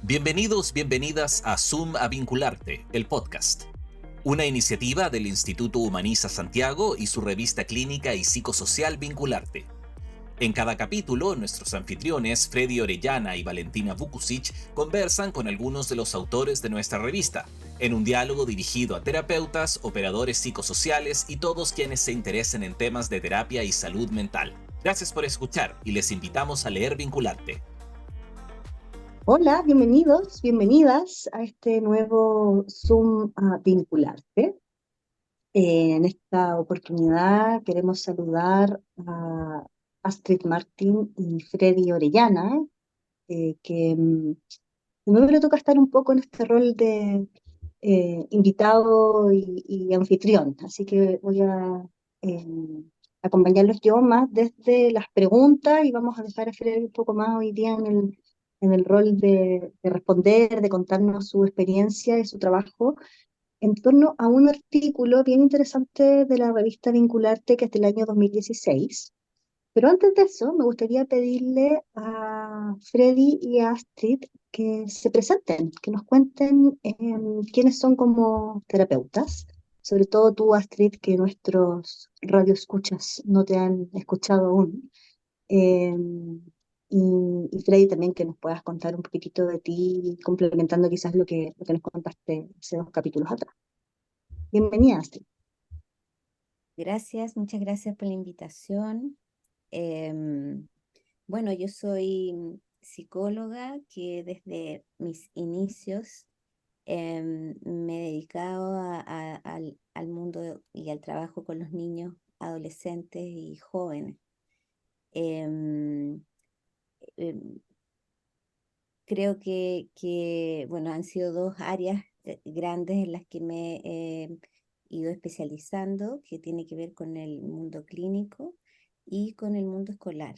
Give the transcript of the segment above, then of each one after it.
Bienvenidos, bienvenidas a Zoom a Vincularte, el podcast. Una iniciativa del Instituto Humaniza Santiago y su revista clínica y psicosocial Vincularte. En cada capítulo, nuestros anfitriones Freddy Orellana y Valentina Vukusic conversan con algunos de los autores de nuestra revista, en un diálogo dirigido a terapeutas, operadores psicosociales y todos quienes se interesen en temas de terapia y salud mental. Gracias por escuchar y les invitamos a leer Vincularte. Hola, bienvenidos, bienvenidas a este nuevo Zoom a Vincularte. En esta oportunidad queremos saludar a Astrid Martín y Freddy Orellana, que de nuevo le toca estar un poco en este rol de invitado y anfitrión, así que voy a eh, acompañarlos yo más desde las preguntas y vamos a dejar a Freddy un poco más hoy día en el rol de responder, de contarnos su experiencia y su trabajo en torno a un artículo bien interesante de la revista Vincularte que es del año 2016. Pero antes de eso, me gustaría pedirle a Freddy y a Astrid que se presenten, que nos cuenten quiénes son como terapeutas. Sobre todo tú, Astrid, que nuestros radioescuchas no te han escuchado aún. Em, y Freddy también que nos puedas contar un poquitito de ti, complementando quizás lo que nos contaste hace 2 capítulos atrás. Bienvenida, Astrid. Gracias, muchas gracias por la invitación. Em, bueno, yo soy psicóloga que desde mis inicios me he dedicado al mundo y al trabajo con los niños, adolescentes y jóvenes. Em, em, Creo bueno, han sido dos áreas grandes en las que me he ido especializando, que tiene que ver con el mundo clínico y con el mundo escolar,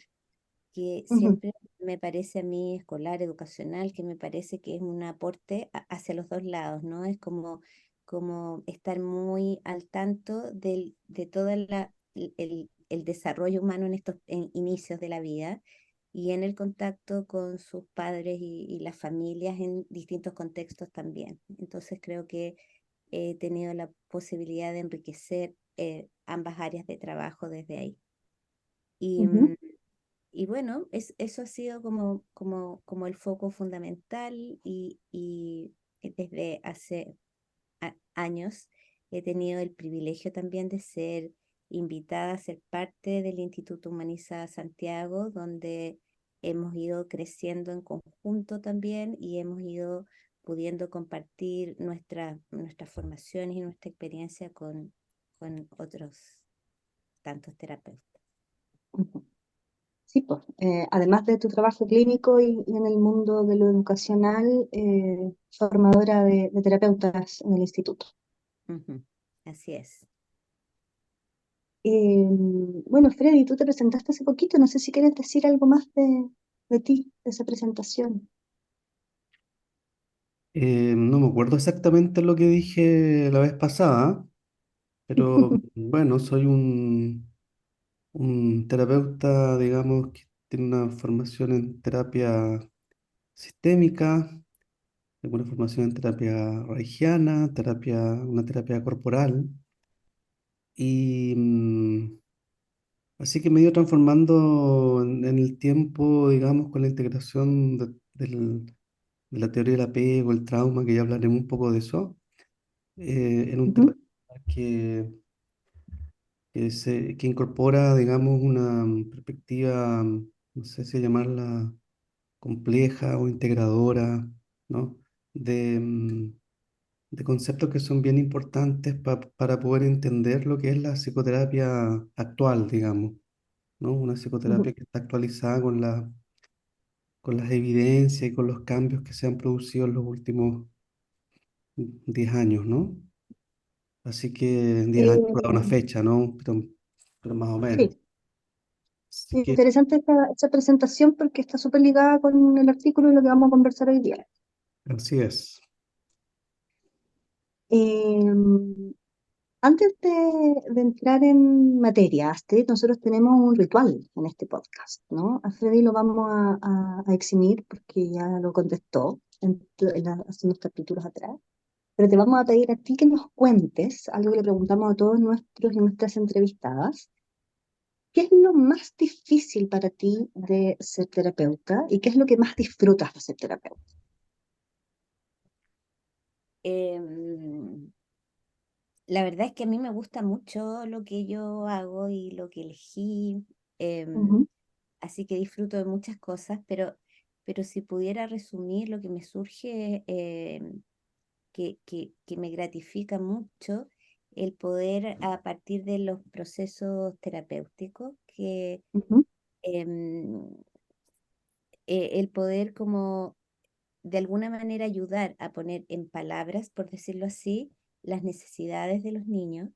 que Ujú, siempre me parece a mí escolar, educacional, que me parece que es un aporte hacia los dos lados, ¿no? Es como estar muy al tanto de todo el desarrollo humano en estos inicios de la vida y en el contacto con sus padres y las familias en distintos contextos también. Entonces creo que he tenido la posibilidad de enriquecer ambas áreas de trabajo desde ahí. Y, ujú, mm, y bueno, eso ha sido como el foco fundamental y desde hace años he tenido el privilegio también de ser invitada a ser parte del Instituto Humaniza Santiago, donde hemos ido creciendo en conjunto también y hemos ido pudiendo compartir nuestras formaciones y nuestra experiencia con otros tantos terapeutas. ujú. Sí, pues, además de tu trabajo clínico y en el mundo de lo educacional, formadora de terapeutas en el instituto. Ujú, así es. Eh, bueno, Freddy, tú te presentaste hace poquito, no sé si quieres decir algo más de ti, de esa presentación. No me acuerdo exactamente lo que dije la vez pasada, pero bueno, soy un terapeuta, digamos, que tiene una formación en terapia sistémica, tengo una formación en terapia reichiana, una terapia corporal, y así que me he ido transformando en el tiempo, digamos, con la integración de la teoría del apego, el trauma, que ya hablaremos un poco de eso, en un Ujú, terapeuta que incorpora, digamos, una perspectiva, no sé si llamarla compleja o integradora, ¿no? De, de conceptos que son bien importantes para poder entender lo que es la psicoterapia actual, digamos, ¿no? Una ujú. psicoterapia que está actualizada con las evidencias y con los cambios que se han producido en los últimos 10 años, ¿no? Así que 10 años por dar una Eh, fecha, ¿no? Pero más o menos. sí, Así que interesante esta presentación porque está súper ligada con el artículo y lo que vamos a conversar hoy día. así es. Eh, Antes de entrar en materia, Astrid, nosotros tenemos un ritual en este podcast, ¿no? A Freddy lo vamos a eximir porque ya lo contestó. hace unos capítulos atrás, pero te vamos a pedir a ti que nos cuentes algo que le preguntamos a todos nuestros y nuestras entrevistadas. ¿Qué es lo más difícil para ti de ser terapeuta y qué es lo que más disfrutas de ser terapeuta? Em, la verdad es que a mí me gusta mucho lo que yo hago y lo que elegí, em, Ujú, así que disfruto de muchas cosas, pero si pudiera resumir lo que me surge, que me gratifica mucho, el poder a partir de los procesos terapéuticos, ujú, em, el poder como de alguna manera ayudar a poner en palabras, por decirlo así, las necesidades de los niños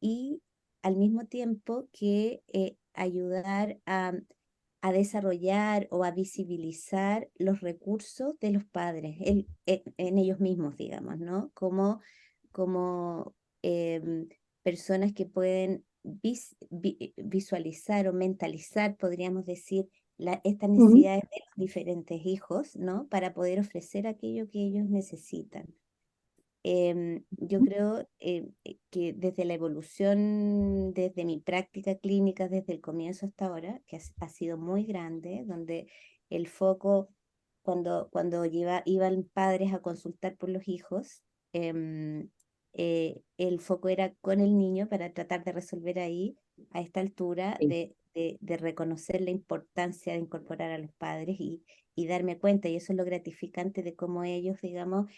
y al mismo tiempo que ayudar a desarrollar o a visibilizar los recursos de los padres en ellos mismos, digamos, ¿no? Como em, personas que pueden visualizar o mentalizar, podríamos decir, estas ujú, necesidades de los diferentes hijos, ¿no? Para poder ofrecer aquello que ellos necesitan. Yo creo que desde la evolución, desde mi práctica clínica, desde el comienzo hasta ahora, que ha sido muy grande, donde el foco, cuando iban padres a consultar por los hijos, em, el foco era con el niño para tratar de resolver ahí, a esta altura, sí. de reconocer la importancia de incorporar a los padres y darme cuenta, y eso es lo gratificante de cómo ellos, digamos,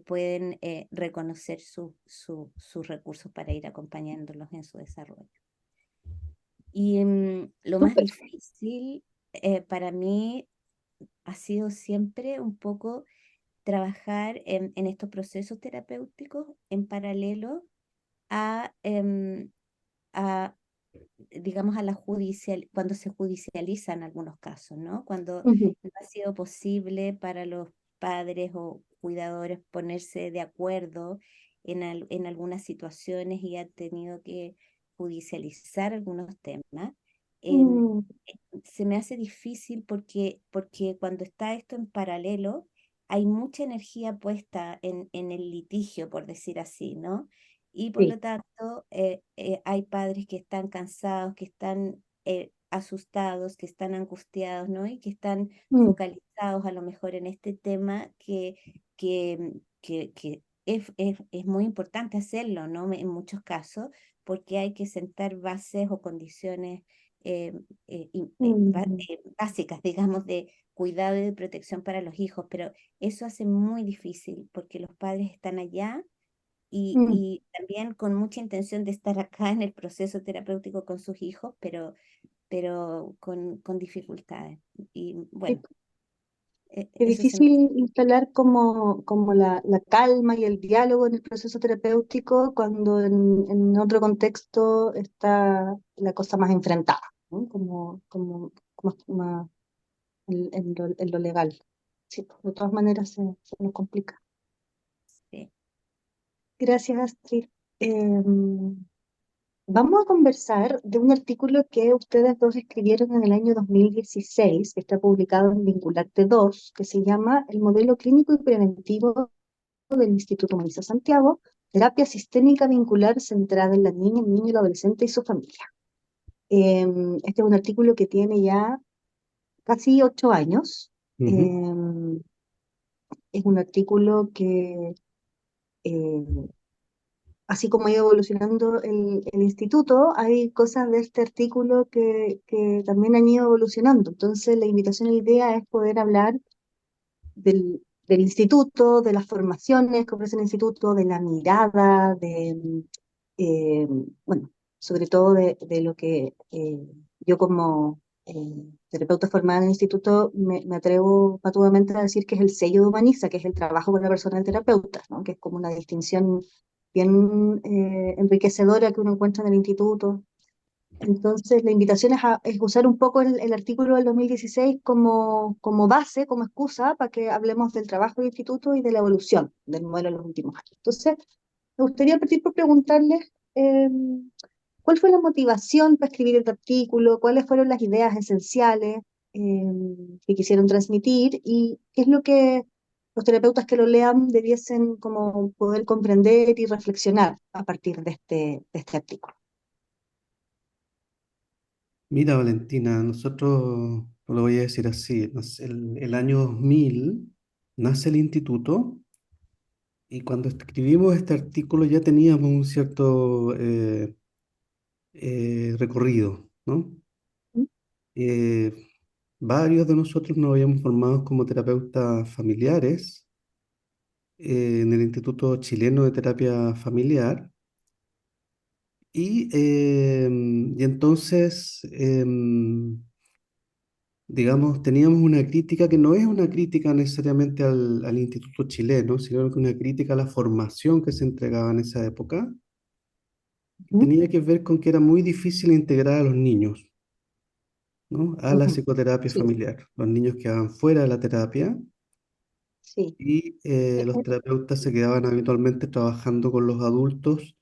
pueden reconocer sus recursos para ir acompañándolos en su desarrollo. Y lo más Súper. difícil para mí ha sido siempre un poco trabajar en estos procesos terapéuticos en paralelo a, a digamos, cuando se judicializan algunos casos, ¿no? Cuando Ujú, no ha sido posible para los padres o cuidadores ponerse de acuerdo en algunas situaciones y han tenido que judicializar algunos temas. em, mm, Se me hace difícil porque cuando está esto en paralelo, hay mucha energía puesta en el litigio, por decir así, ¿no? Y por sí. lo tanto, hay padres que están cansados, que están asustados, que están angustiados, ¿no? Y que están Mm, focalizados a lo mejor en este tema que es muy importante hacerlo, ¿no? En muchos casos, porque hay que sentar bases o condiciones eh, mm, básicas, digamos, de cuidado y de protección para los hijos, pero eso hace muy difícil porque los padres están allá mm. y también con mucha intención de estar acá en el proceso terapéutico con sus hijos, pero con dificultades. Y Sí, bueno, es eso se me difícil instalar como la calma y el diálogo en el proceso terapéutico cuando en otro contexto está la cosa más enfrentada, ¿no? Como más en lo legal. Sí, pues, de todas maneras se nos complica. hace. Gracias, Astrid. Vamos a conversar de un artículo que ustedes dos escribieron en el año 2016, que está publicado en Vincularte 2, que se llama El modelo clínico y preventivo del Instituto Humaniza Santiago, terapia sistémica vincular centrada en la niña, el niño, el adolescente y su familia. Este es un artículo que tiene ya casi 8 años. Ujú. Eh, es un artículo que eh, así como ha ido evolucionando el instituto, hay cosas de este artículo que también han ido evolucionando. Entonces, la invitación hoy día es poder hablar del instituto, de las formaciones que ofrece el instituto, de la mirada, eh, bueno, sobre todo de lo que yo como terapeuta formada en el instituto me atrevo patudamente a decir que es el sello de Humaniza, que es el trabajo con la persona del terapeuta, ¿no? Que es como una distinción bien enriquecedora que uno encuentra en el instituto. Entonces, la invitación es usar un poco el artículo del 2016 como base, como excusa, para que hablemos del trabajo del instituto y de la evolución del modelo en los últimos años. Entonces, me gustaría partir por preguntarles cuál fue la motivación para escribir el artículo, cuáles fueron las ideas esenciales que quisieron transmitir y qué es lo que los terapeutas que lo lean debiesen como poder comprender y reflexionar a partir de este artículo. Mira, Valentina, nosotros, lo voy a decir así, el año 2000 nace el instituto y cuando escribimos este artículo ya teníamos un cierto recorrido, ¿no? ¿Mm? Eh, Varios de nosotros nos habíamos formado como terapeutas familiares en el Instituto Chileno de Terapia Familiar y entonces, digamos, teníamos una crítica que no es una crítica necesariamente al Instituto Chileno, sino que una crítica a la formación que se entregaba en esa época, que ¿Mm? tenía que ver con que era muy difícil integrar a los niños, ¿no? A la Ujú. psicoterapia Sí, familiar. Los niños quedaban fuera de la terapia sí. y Eh, los eh, terapeutas se quedaban habitualmente trabajando con los adultos.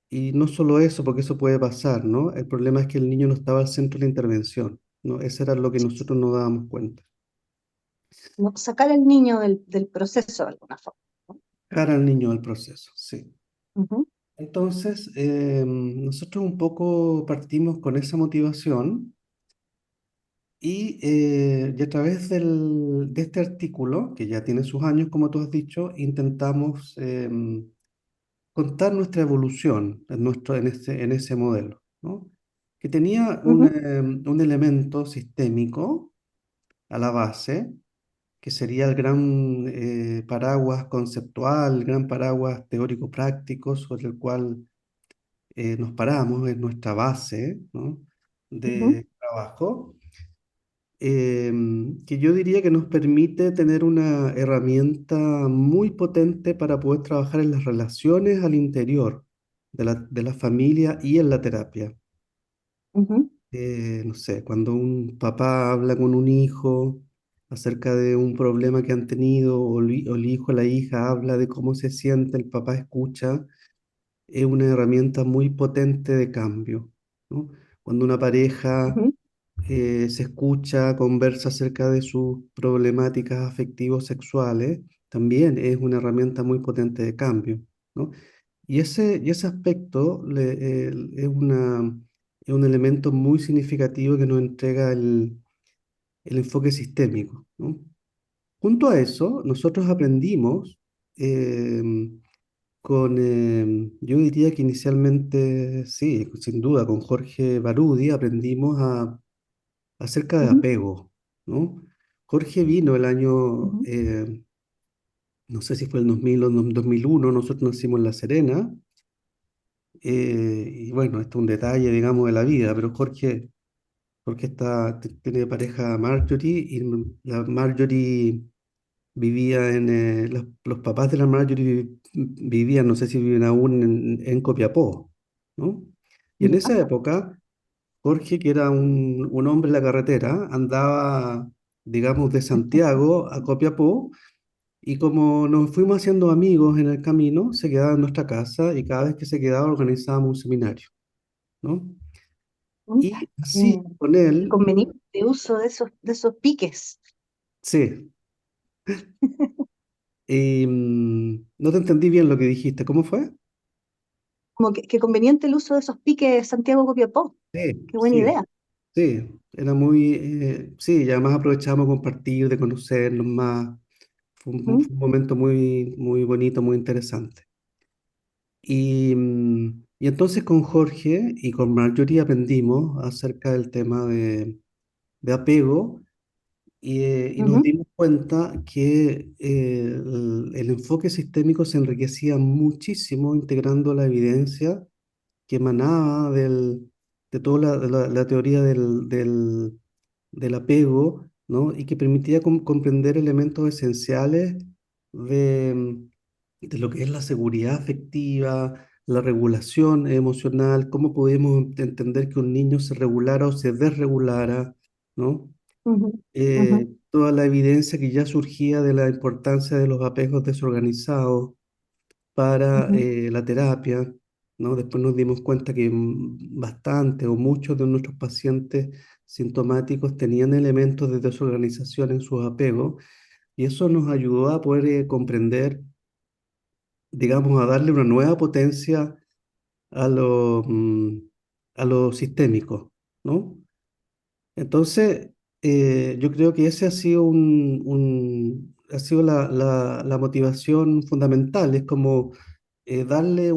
Y no solo eso, porque eso puede pasar, ¿no? El problema es que el niño no estaba al centro de la intervención, ¿no? Eso era lo que nosotros nos dábamos cuenta. no, sacar al niño del proceso de alguna forma, ¿no? Cara al niño del proceso, sí. Ujú, Entonces, nosotros un poco partimos con esa motivación y a través de este artículo, que ya tiene sus años, como tú has dicho, intentamos contar nuestra evolución en ese modelo, ¿no? Que tenía ujú, un elemento sistémico a la base, que sería el gran paraguas conceptual, el gran paraguas teórico-práctico sobre el cual nos paramos, es nuestra base, ¿no? ujú, de trabajo, que yo diría que nos permite tener una herramienta muy potente para poder trabajar en las relaciones al interior de la familia y en la terapia. ujú, No sé, cuando un papá habla con un hijo acerca de un problema que han tenido, o el hijo o la hija habla de cómo se siente, el papá escucha, es una herramienta muy potente de cambio, ¿no? Cuando una pareja ujú, se escucha, conversa acerca de sus problemáticas afectivos sexuales, también es una herramienta muy potente de cambio, ¿no? Y ese aspecto es un elemento muy significativo que nos entrega el enfoque sistémico, ¿no? Junto a eso, nosotros aprendimos yo diría que inicialmente, sí, sin duda, con Jorge Barudi aprendimos acerca de ujú, apego, ¿no? Jorge vino el año, ujú, no sé si fue el 2000 o 2001, nosotros nacimos en La Serena, y bueno, esto es un detalle, digamos, de la vida, pero Jorge tiene pareja Marjorie, y la Marjorie vivía los papás de la Marjorie vivían, no sé si viven aún en Copiapó, ¿no? Y en ya, esa época, Jorge, que era un hombre en la carretera, andaba, digamos, de Santiago a Copiapó, y como nos fuimos haciendo amigos en el camino, se quedaba en nuestra casa y cada vez que se quedaba organizábamos un seminario, ¿no? ujú. Y así Eh, con el él, conveniente uso de esos piques. sí. No te entendí bien lo que dijiste, ¿cómo fue? Como que conveniente el uso de esos piques Santiago-Copiapó. Sí, Qué buena sí, idea. sí, era muy, sí, y además aprovechamos de compartir, de conocernos más. Ujú, Fue un momento muy, muy bonito, muy interesante. Y entonces con Jorge y con Marjorie aprendimos acerca del tema de apego y nos ujú, dimos cuenta que el enfoque sistémico se enriquecía muchísimo integrando la evidencia que emanaba de toda la teoría del apego, ¿no? Y que permitía comprender elementos esenciales de, de lo que es la seguridad afectiva, la regulación emocional, cómo podemos entender que un niño se regulara o se desregulara, ¿no? ujú, ujú, Toda la evidencia que ya surgía de la importancia de los apegos desorganizados para ujú, la terapia, ¿no? Después nos dimos cuenta que bastante o muchos de nuestros pacientes sintomáticos tenían elementos de desorganización en sus apegos y eso nos ayudó a poder comprender, digamos, a darle una nueva potencia a a lo sistémico, ¿no? Entonces, yo creo que ese ha sido ha sido la motivación fundamental, es como darle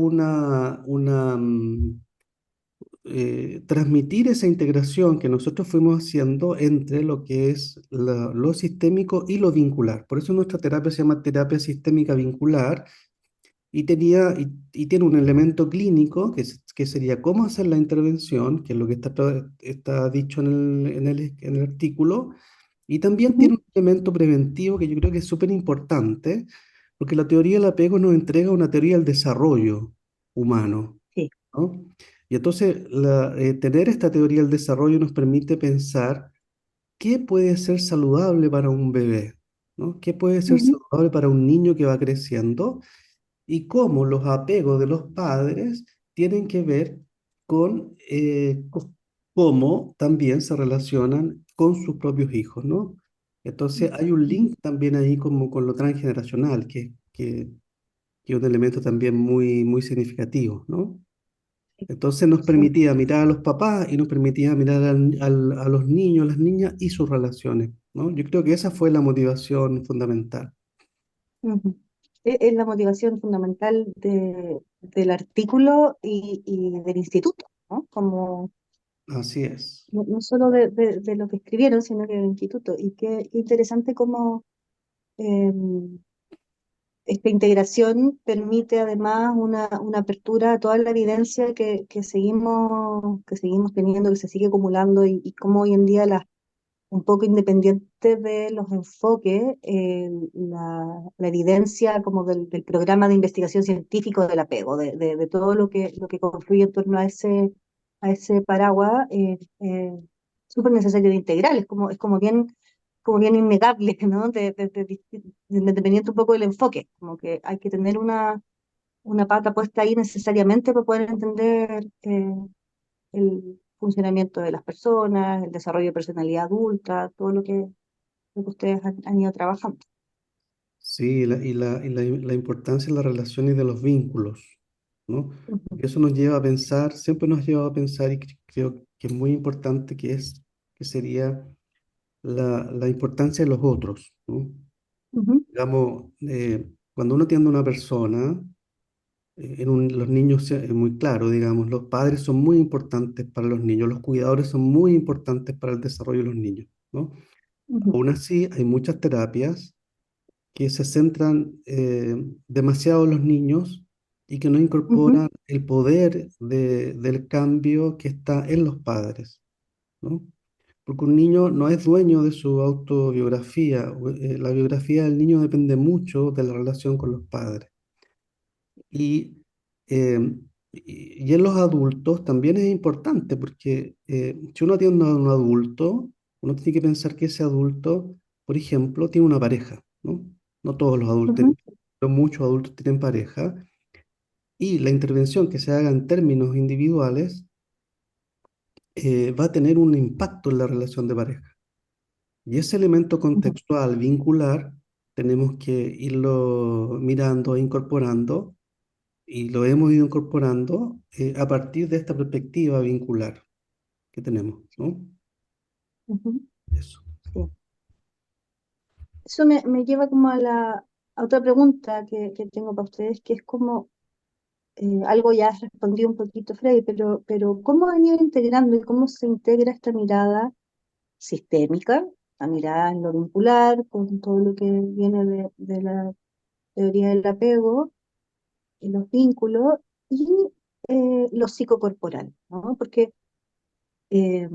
transmitir esa integración que nosotros fuimos haciendo entre lo que es lo sistémico y lo vincular. Por eso nuestra terapia se llama terapia sistémica vincular y tiene un elemento clínico que sería cómo hacer la intervención, que es lo que está dicho en el artículo, y también Ujú. tiene un elemento preventivo que yo creo que es súper importante, porque la teoría del apego nos entrega una teoría del desarrollo humano, Sí. ¿no? Y entonces tener esta teoría del desarrollo nos permite pensar qué puede ser saludable para un bebé, ¿no? ¿Qué puede ser Ujú. saludable para un niño que va creciendo? Y cómo los apegos de los padres tienen que ver con cómo también se relacionan con sus propios hijos, ¿no? Entonces hay un Ujú. link también ahí como con lo transgeneracional, que es un elemento también muy significativo, ¿no? Sí, Entonces nos sí. permitía mirar a los papás y nos permitía mirar a los niños, las niñas y sus relaciones, ¿no? Yo creo que esa fue la motivación fundamental. Ujú. Es la motivación fundamental del artículo y del instituto, ¿no? Como Así es. no solo de lo que escribieron, sino que del instituto. Y qué interesante cómo esta integración permite además una apertura a toda la evidencia que seguimos teniendo, que se sigue acumulando y cómo hoy en día un poco independiente de los enfoques, la evidencia como del programa de investigación científico del apego, de todo lo que confluye en torno a ese paraguas, súper necesario de integral, es como bien innegable, ¿no? Independiente un poco del enfoque, como que hay que tener una pata puesta ahí necesariamente para poder entender el funcionamiento de las personas, el desarrollo de personalidad adulta, todo lo que ustedes han ido trabajando. Sí, la importancia de las relaciones y de los vínculos, ¿no? Ujú. Porque eso nos lleva a pensar, siempre nos lleva a pensar, y creo que es muy importante, que sería la importancia de los otros, ¿no? Ujú. Digamos, cuando uno atiende a una persona, los niños es muy claro, digamos, los padres son muy importantes para los niños, los cuidadores son muy importantes para el desarrollo de los niños, ¿no? Ujú. Aún así, hay muchas terapias que se centran demasiado en los niños y que no Ujú. incorporan el poder del cambio que está en los padres, ¿no? Porque un niño no es dueño de su autobiografía. La biografía del niño depende mucho de la relación con los padres. Y, eh, y en los adultos también es importante porque si uno atiende a un adulto, uno tiene que pensar que ese adulto, por ejemplo, tiene una pareja, ¿no? No todos los adultos, Ujú. pero muchos adultos tienen pareja y la intervención que se haga en términos individuales va a tener un impacto en la relación de pareja. Y ese elemento Ujú. contextual, vincular, tenemos que irlo mirando e incorporando y lo hemos ido incorporando a partir de esta perspectiva vincular que tenemos, ¿no? Ujú. Eso. Sí. Eso me lleva como a otra pregunta que tengo para ustedes, que es como algo ya has respondido un poquito, Freddy, pero ¿cómo han ido integrando y cómo se integra esta mirada sistémica, la mirada en lo vincular, con todo lo que viene de la teoría del apego, en los vínculos y lo psicocorporal, ¿no? Porque eh,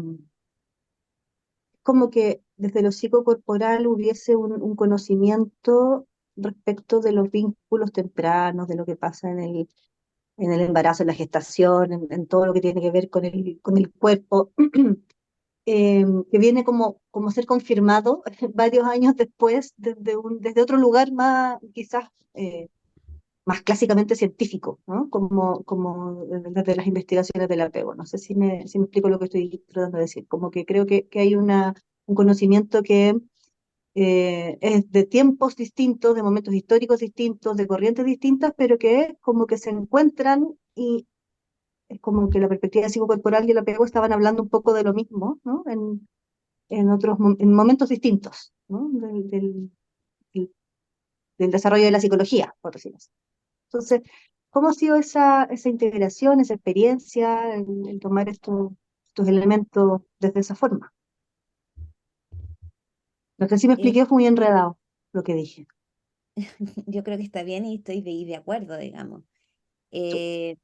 como que desde lo psicocorporal hubiese un conocimiento respecto de los vínculos tempranos, de lo que pasa en el embarazo, en la gestación, en todo lo que tiene que ver con el cuerpo, que viene como a ser confirmado varios años después desde otro lugar más, quizás más clásicamente científico, ¿no? Como desde las investigaciones del apego. No sé si me explico lo que estoy tratando de decir. Como que creo que hay un conocimiento que es de tiempos distintos, de momentos históricos distintos, de corrientes distintas, pero que como que se encuentran y es como que la perspectiva psicocorporal y el apego estaban hablando un poco de lo mismo, ¿no? En momentos distintos, ¿no? Del desarrollo de la psicología, por decirlo así. Entonces, ¿cómo ha sido esa integración, esa experiencia, el tomar estos elementos desde esa forma? Lo que sí me Eh, expliqué fue muy enredado lo que dije. yo creo que está bien y estoy de acuerdo, digamos. Eh,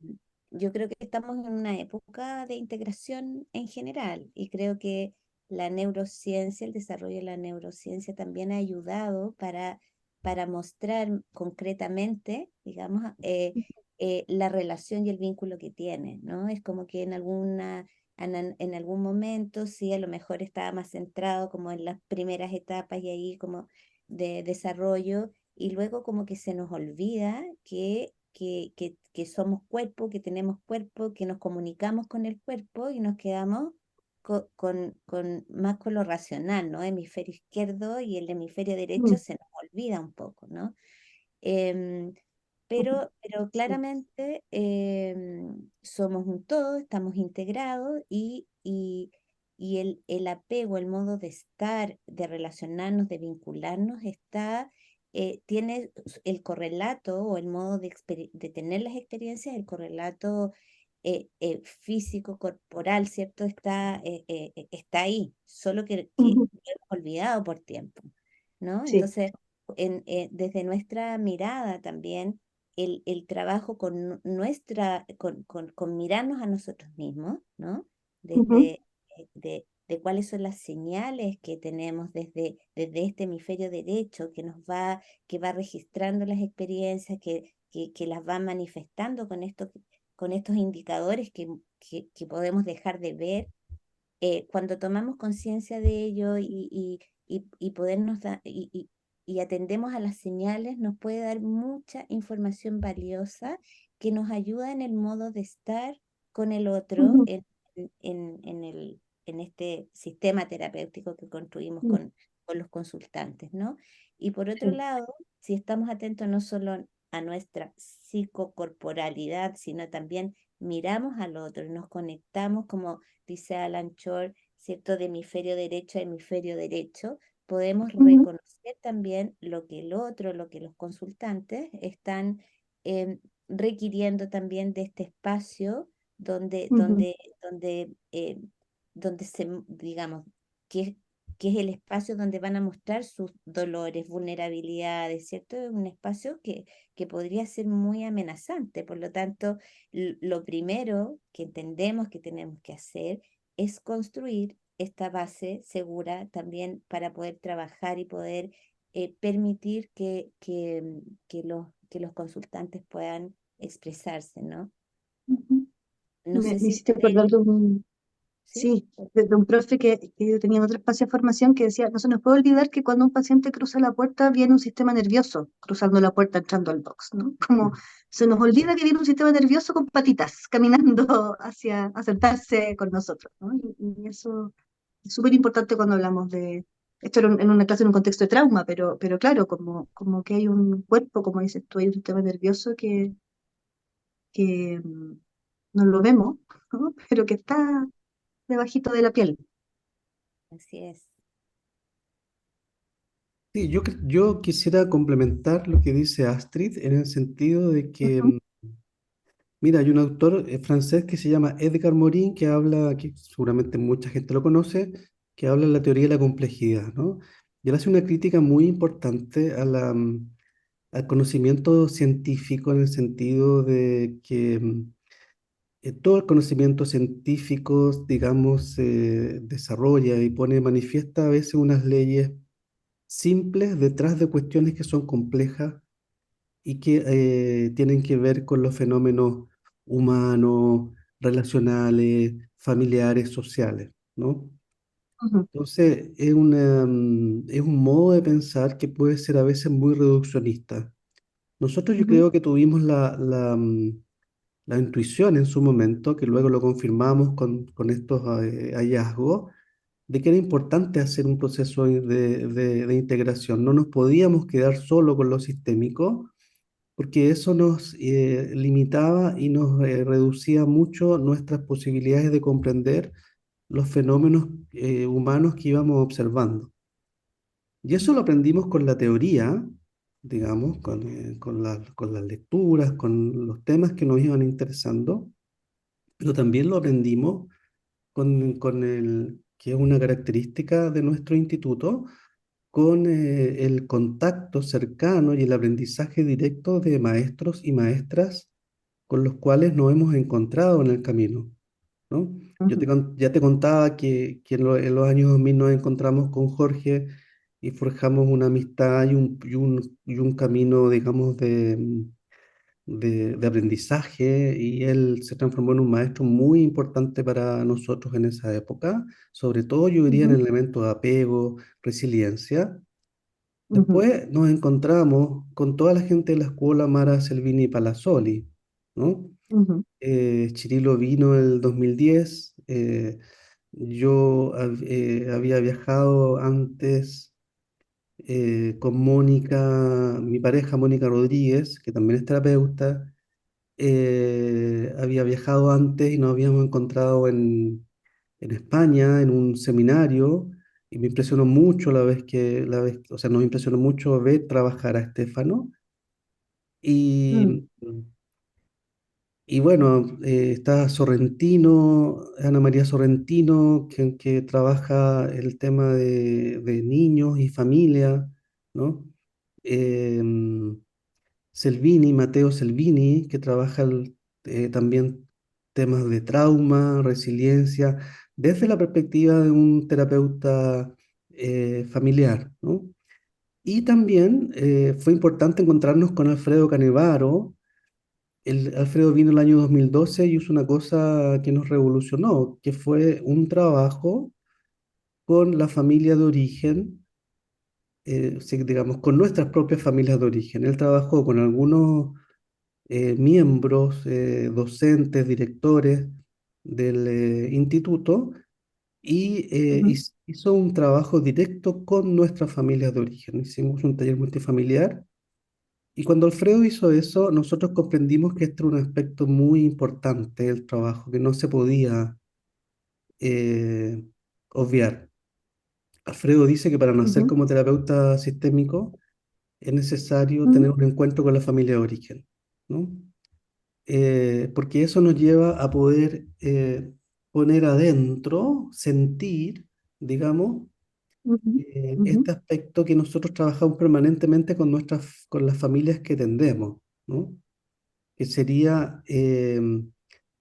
yo creo que estamos en una época de integración en general y creo que la neurociencia, el desarrollo de la neurociencia también ha ayudado para mostrar concretamente, digamos, la relación y el vínculo que tiene, ¿no? Es como que en algún momento sí, a lo mejor estaba más centrado como en las primeras etapas y ahí como de desarrollo y luego como que se nos olvida que somos cuerpo, que tenemos cuerpo, que nos comunicamos con el cuerpo y nos quedamos más con lo racional, ¿no? Hemisferio izquierdo y el hemisferio derecho Mm, se nos olvida un poco, ¿no? Em, ujú, pero sí, claramente somos un todo, estamos integrados y el apego, el modo de estar, de relacionarnos, de vincularnos, tiene el correlato o el modo de tener las experiencias, el correlato físico, corporal, ¿cierto? Está ahí, solo que ujú, lo hemos olvidado por tiempo, ¿no? sí, Entonces desde nuestra mirada también, el trabajo con mirarnos a nosotros mismos, ¿no? ujú, De cuáles son las señales que tenemos desde este hemisferio derecho que va registrando las experiencias, que las va manifestando con estos indicadores que podemos dejar de ver cuando tomamos conciencia de ello y podernos y atendemos a las señales, nos puede dar mucha información valiosa que nos ayuda en el modo de estar con el otro ujú, en este sistema terapéutico que construimos mm, con los consultantes, ¿no? Y por otro sí, lado, si estamos atentos no solo a nuestra psicocorporalidad, sino también miramos al otro y nos conectamos como dice Alan Shore, ¿cierto? De hemisferio derecho a hemisferio derecho, podemos ujú, reconocer también lo que el otro, lo que los consultantes están em, requiriendo también de este espacio donde, ujú, donde, donde, donde digamos, que, que es el espacio donde van a mostrar sus dolores, vulnerabilidades, ¿cierto? Es un espacio que podría ser muy amenazante, por lo tanto, lo primero que entendemos que tenemos que hacer es construir esta base segura también para poder trabajar y poder permitir que los consultantes puedan expresarse, ¿no? ujú. No Me, sé me si hiciste acordar de un, ¿sí? sí, de un profe que yo tenía en otro espacio de formación que decía, no se nos puede olvidar que cuando un paciente cruza la puerta viene un sistema nervioso cruzando la puerta entrando al box, ¿no? Como se nos olvida que viene un sistema nervioso con patitas caminando a sentarse con nosotros, ¿no? Y eso es súper importante cuando hablamos de, esto era en una clase en un contexto de trauma, pero claro, como que hay un cuerpo, como dices tú, hay un sistema nervioso que no lo vemos, ¿no? Pero que está debajito de la piel. Así es. Sí, yo quisiera complementar lo que dice Astrid en el sentido de que, Ujú, mira, hay un autor francés que se llama Edgar Morin que habla, que seguramente mucha gente lo conoce, que habla de la teoría de la complejidad, ¿no? Y él hace una crítica muy importante al conocimiento científico en el sentido de que todo el conocimiento científico, digamos, se desarrolla y pone de manifiesta a veces unas leyes simples detrás de cuestiones que son complejas y que tienen que ver con los fenómenos humanos, relacionales, familiares, sociales, ¿no? ujú, Entonces, es un modo de pensar que puede ser a veces muy reduccionista. Nosotros yo ujú, creo que tuvimos la intuición en su momento, que luego lo confirmamos con estos hallazgos, de que era importante hacer un proceso de integración. No nos podíamos quedar solo con lo sistémico, porque eso nos limitaba y nos reducía mucho nuestras posibilidades de comprender los fenómenos humanos que íbamos observando. Y eso lo aprendimos con la teoría, digamos, con las lecturas, con los temas que nos iban interesando, pero también lo aprendimos que es una característica de nuestro instituto, con el contacto cercano y el aprendizaje directo de maestros y maestras con los cuales nos hemos encontrado en el camino, ¿no? Ujú, Ya te contaba que en los años 2000 nos encontramos con Jorge y forjamos una amistad y un camino, digamos, de aprendizaje, y él se transformó en un maestro muy importante para nosotros en esa época, sobre todo yo diría en ujú, el elemento de apego, resiliencia. ujú, Después nos encontramos con toda la gente de la escuela Mara Selvini Palazzoli, ¿no? ujú, Chirilo vino el 2010. Yo había viajado antes con Mónica, mi pareja Mónica Rodríguez, que también es terapeuta. Había viajado antes y nos habíamos encontrado en España en un seminario, y me impresionó mucho o sea, nos impresionó mucho ver trabajar a Estefano. mm, Y, y bueno, está Sorrentino, Ana María Sorrentino, que trabaja el tema de niños y familia, ¿no? Em, Selvini, Mateo Selvini, que trabaja también temas de trauma, resiliencia, desde la perspectiva de un terapeuta familiar, ¿no? Y también fue importante encontrarnos con Alfredo Canevaro. Alfredo vino el año 2012 y hizo una cosa que nos revolucionó, que fue un trabajo con la familia de origen, sí, digamos, con nuestras propias familias de origen. Él trabajó con algunos miembros, docentes, directores del instituto, y ujú, hizo un trabajo directo con nuestras familias de origen. Hicimos un taller multifamiliar, y cuando Alfredo hizo eso, nosotros comprendimos que este era un aspecto muy importante del trabajo, que no se podía eh, obviar. Alfredo dice que para nacer ujú, como terapeuta sistémico es necesario ujú, tener un encuentro con la familia de origen, ¿no? Porque eso nos lleva a poder poner adentro, sentir, digamos, ujú, ujú, este aspecto que nosotros trabajamos permanentemente con las familias que tendemos, ¿no? Que sería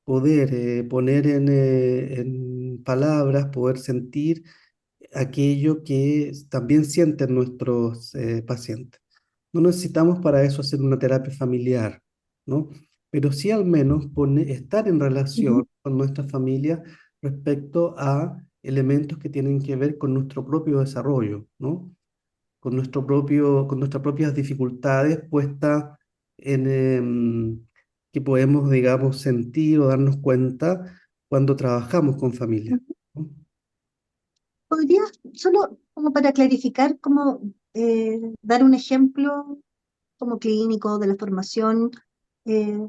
poder poner en palabras, poder sentir aquello que también sienten nuestros pacientes. No necesitamos para eso hacer una terapia familiar, ¿no? Pero sí al menos estar en relación ujú, con nuestra familia respecto a elementos que tienen que ver con nuestro propio desarrollo, ¿no? Con nuestras propias dificultades puestas que podemos, digamos, sentir o darnos cuenta cuando trabajamos con familia, ujú. ¿no? ¿Podrías, solo como para clarificar, como dar un ejemplo como clínico de la formación, eh,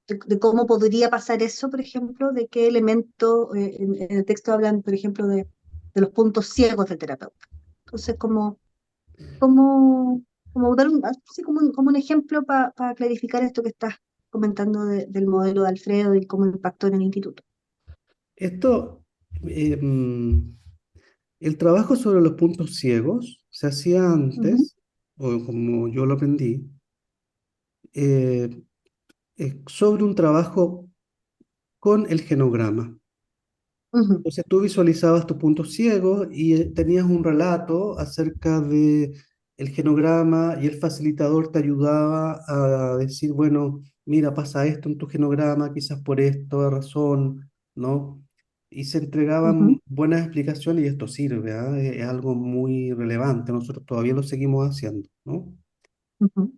de cómo podría pasar eso, por ejemplo, de qué elemento, en el texto hablan, por ejemplo, de los puntos ciegos del terapeuta? Entonces, como, como dar un, así como un ejemplo para clarificar esto que estás comentando del modelo de Alfredo y cómo impactó en el instituto. Esto, el trabajo sobre los puntos ciegos se hacía Ujú, antes, o como yo lo aprendí, eh, sobre un trabajo con el genograma. ujú, Entonces tú visualizabas tus puntos ciegos y tenías un relato acerca de el genograma, y el facilitador te ayudaba a decir, bueno, mira, pasa esto en tu genograma, quizás por esta razón, ¿no? Y se ujú, entregaban buenas explicaciones, y esto sirve, ¿ah? Es algo muy relevante, nosotros todavía lo seguimos haciendo, ¿no? ujú,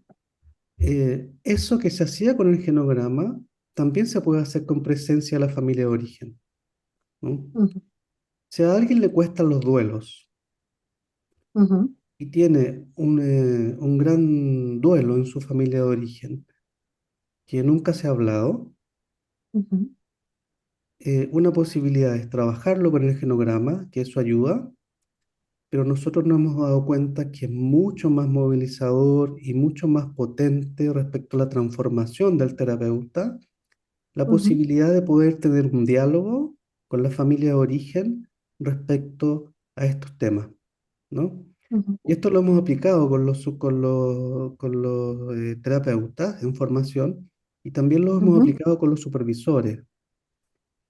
Eso que se hacía con el genograma también se puede hacer con presencia de la familia de origen, ¿no? ujú, Si a alguien le cuestan los duelos Ujú, y tiene un gran duelo en su familia de origen que nunca se ha hablado, ujú, una posibilidad es trabajarlo con el genograma, que eso ayuda, pero nosotros nos hemos dado cuenta que es mucho más movilizador y mucho más potente respecto a la transformación del terapeuta, la ujú, posibilidad de poder tener un diálogo con la familia de origen respecto a estos temas, ¿no? ujú, Y esto lo hemos aplicado con los terapeutas en formación y también lo hemos ujú. aplicado con los supervisores.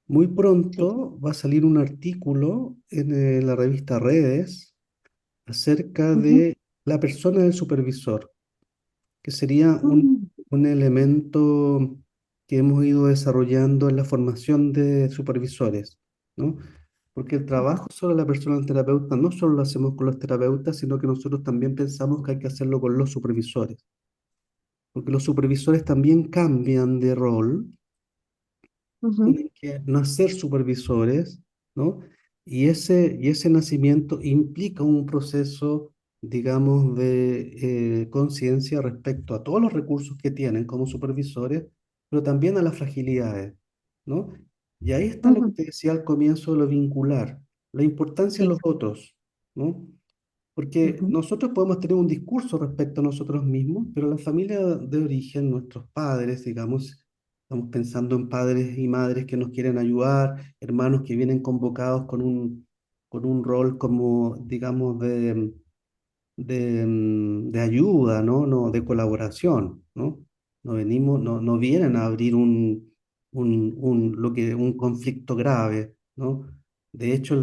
Muy Sí. pronto va a salir un artículo en la revista Redes acerca Ujú, de la persona del supervisor, que sería mm, un elemento que hemos ido desarrollando en la formación de supervisores, ¿no? Porque el trabajo sobre la persona del terapeuta no solo lo hacemos con los terapeutas, sino que nosotros también pensamos que hay que hacerlo con los supervisores, porque los supervisores también cambian de rol, ujú, tienen que nacer supervisores, ¿no? Y ese nacimiento implica un proceso, digamos, de conciencia respecto a todos los recursos que tienen como supervisores, pero también a las fragilidades, ¿no? Y ahí está lo que ujú. te decía al comienzo de lo vincular, la importancia de Sí. los otros, ¿no? Porque Ujú, nosotros podemos tener un discurso respecto a nosotros mismos, pero la familia de origen, nuestros padres, digamos, estamos pensando en padres y madres que nos quieren ayudar, hermanos que vienen convocados con un rol como, digamos, de ayuda, ¿no? No, de colaboración, ¿no? No vienen a abrir un conflicto grave, ¿no? De hecho,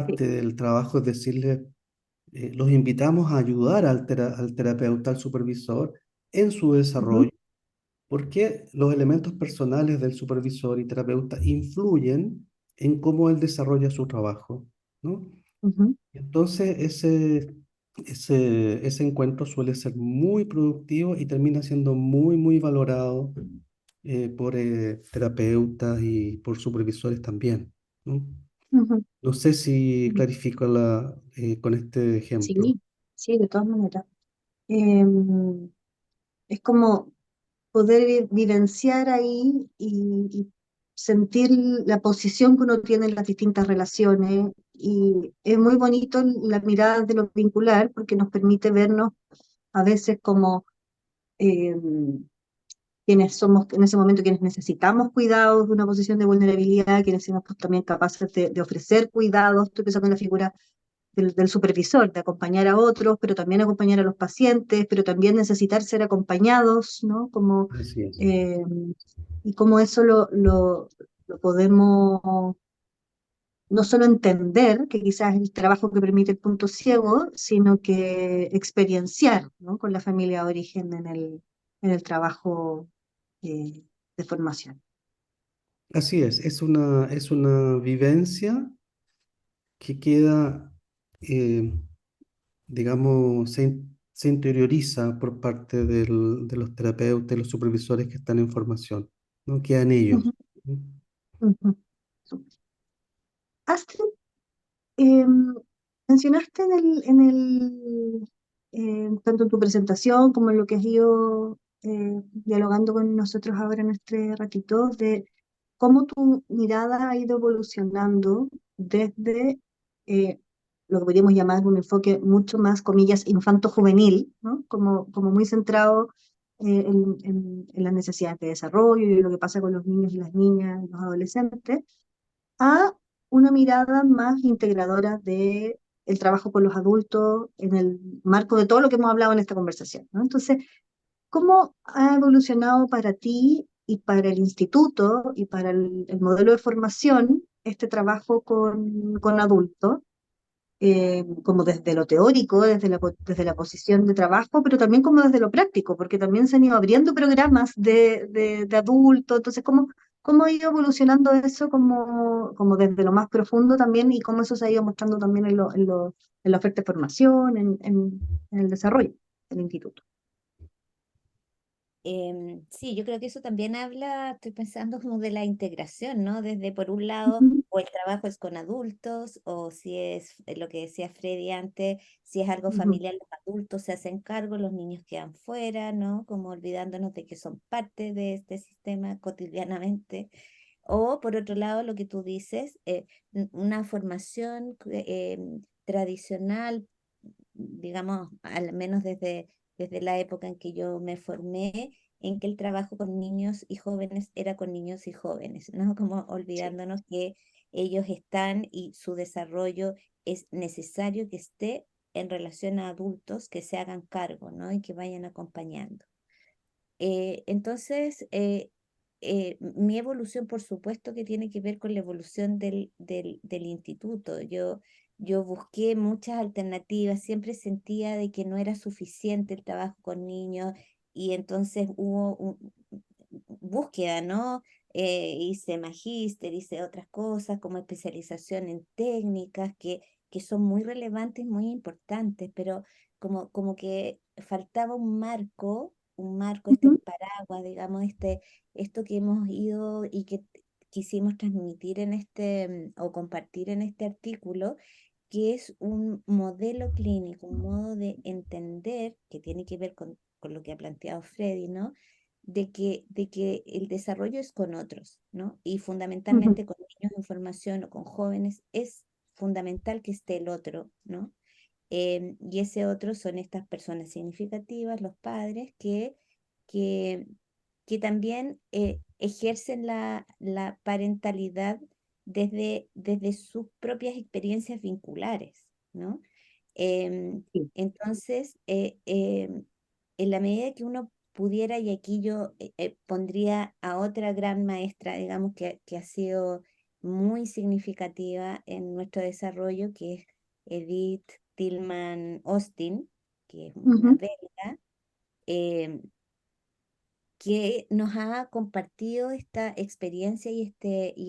sí. parte del trabajo es decirle los invitamos a ayudar al terapeuta, al supervisor, en su Ujú, desarrollo, porque los elementos personales del supervisor y terapeuta influyen en cómo él desarrolla su trabajo, ¿no? ujú, Entonces, ese encuentro suele ser muy productivo y termina siendo muy, muy valorado por terapeutas y por supervisores también, ¿no? ujú, No sé si ujú. clarifico con este ejemplo. Sí, sí, de todas maneras. Em, es como poder vivenciar ahí y sentir la posición que uno tiene en las distintas relaciones. Y es muy bonito la mirada de lo vincular porque nos permite vernos a veces como em, quienes somos en ese momento, quienes necesitamos cuidados de una posición de vulnerabilidad, quienes somos pues, también capaces de ofrecer cuidados. Estoy pensando en la figura del supervisor, de acompañar a otros, pero también acompañar a los pacientes, pero también necesitar ser acompañados, ¿no? Como, Así es. eh, y cómo eso lo podemos no solo entender, que quizás es el trabajo que permite el punto ciego, sino que experienciar, ¿no? Con la familia de origen en el trabajo eh, de formación. Así es una vivencia que queda, eh, digamos, se interioriza por parte de los terapeutas y los supervisores que están en formación, ¿no? Queda en ellos, Ujú, ¿no? ujú. Astrid, Em, mencionaste tanto en tu presentación como en lo que has ido dialogando con nosotros ahora en este ratito, de cómo tu mirada ha ido evolucionando desde lo que podríamos llamar un enfoque mucho más, comillas, infanto-juvenil, ¿no? Como muy centrado en las necesidades de desarrollo y lo que pasa con los niños y las niñas y los adolescentes a una mirada más integradora de el trabajo con los adultos en el marco de todo lo que hemos hablado en esta conversación, ¿no? Entonces, ¿cómo ha evolucionado para ti y para el instituto y para el modelo de formación este trabajo con adultos? Como desde lo teórico, desde la posición de trabajo, pero también como desde lo práctico, porque también se han ido abriendo programas de adultos, entonces, ¿cómo ha ido evolucionando eso como desde lo más profundo también y cómo eso se ha ido mostrando también en la oferta de formación, en el desarrollo del instituto? Sí, yo creo que eso también habla, estoy pensando como de la integración, ¿no? Desde, por un lado, Ujú, o el trabajo es con adultos, o si es lo que decía Freddy antes, si es algo Ujú, familiar, los adultos se hacen cargo, los niños quedan fuera, ¿no? Como olvidándonos de que son parte de este sistema cotidianamente. O por otro lado, lo que tú dices, una formación tradicional, digamos, al menos desde la época en que yo me formé, en que el trabajo con niños y jóvenes era con niños y jóvenes, ¿no? Como sí. olvidándonos que ellos están y su desarrollo es necesario que esté en relación a adultos que se hagan cargo, ¿no? Y que vayan acompañando. Mi evolución, por supuesto, que tiene que ver con la evolución del instituto. Yo busqué muchas alternativas, siempre sentía de que no era suficiente el trabajo con niños y entonces hubo búsqueda, ¿no? Hice magíster, hice otras cosas como especialización en técnicas que son muy relevantes, muy importantes, pero como que faltaba un marco, este Ujú, paraguas, digamos, esto que hemos ido y que quisimos transmitir en o compartir en este artículo, que es un modelo clínico, un modo de entender que tiene que ver con lo que ha planteado Freddy, ¿no? De que el desarrollo es con otros, ¿no? Y ujú, fundamentalmente con niños en formación o con jóvenes es fundamental que esté el otro, ¿no? Y ese otro son estas personas significativas, los padres, que, que también ejercen la parentalidad desde sus propias experiencias vinculares, ¿no? sí. Entonces, en la medida que uno pudiera, y aquí yo pondría a otra gran maestra, digamos, que ha sido muy significativa en nuestro desarrollo, que es Edith Tillman Austin, que es una Ujú, belga, eh, que nos ha compartido esta experiencia y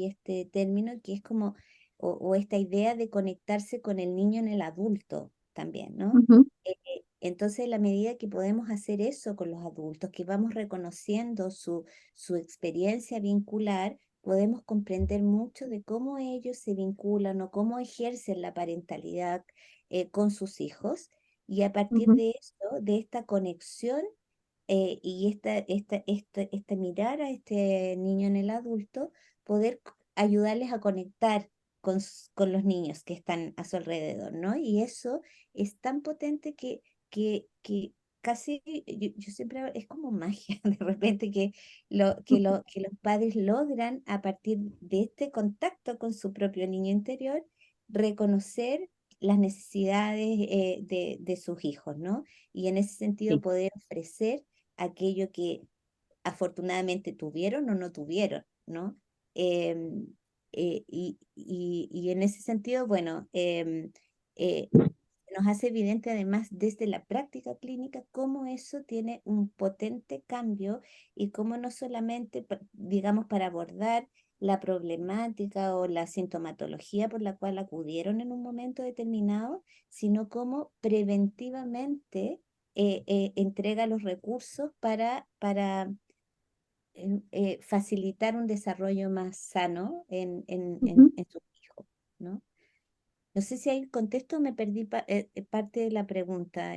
este término que es como, o esta idea de conectarse con el niño en el adulto también, ¿no? ujú, Entonces, en la medida que podemos hacer eso con los adultos, que vamos reconociendo su experiencia vincular, podemos comprender mucho de cómo ellos se vinculan o cómo ejercen la parentalidad con sus hijos. Y a partir ujú, de eso, de esta conexión y esta mirar a este niño en el adulto, poder ayudarles a conectar con los niños que están a su alrededor, ¿no? Y eso es tan potente que casi, yo siempre, es como magia de repente que los padres logran a partir de este contacto con su propio niño interior reconocer las necesidades de sus hijos, ¿no? Y en ese sentido sí. poder ofrecer aquello que afortunadamente tuvieron o no tuvieron, ¿no? Em, y en ese sentido, bueno, nos hace evidente además desde la práctica clínica cómo eso tiene un potente cambio y cómo no solamente, digamos, para abordar la problemática o la sintomatología por la cual acudieron en un momento determinado, sino cómo preventivamente entrega los recursos para facilitar un desarrollo más sano Ujú. en sus hijos, ¿no? No sé si hay contexto, me perdí parte de la pregunta,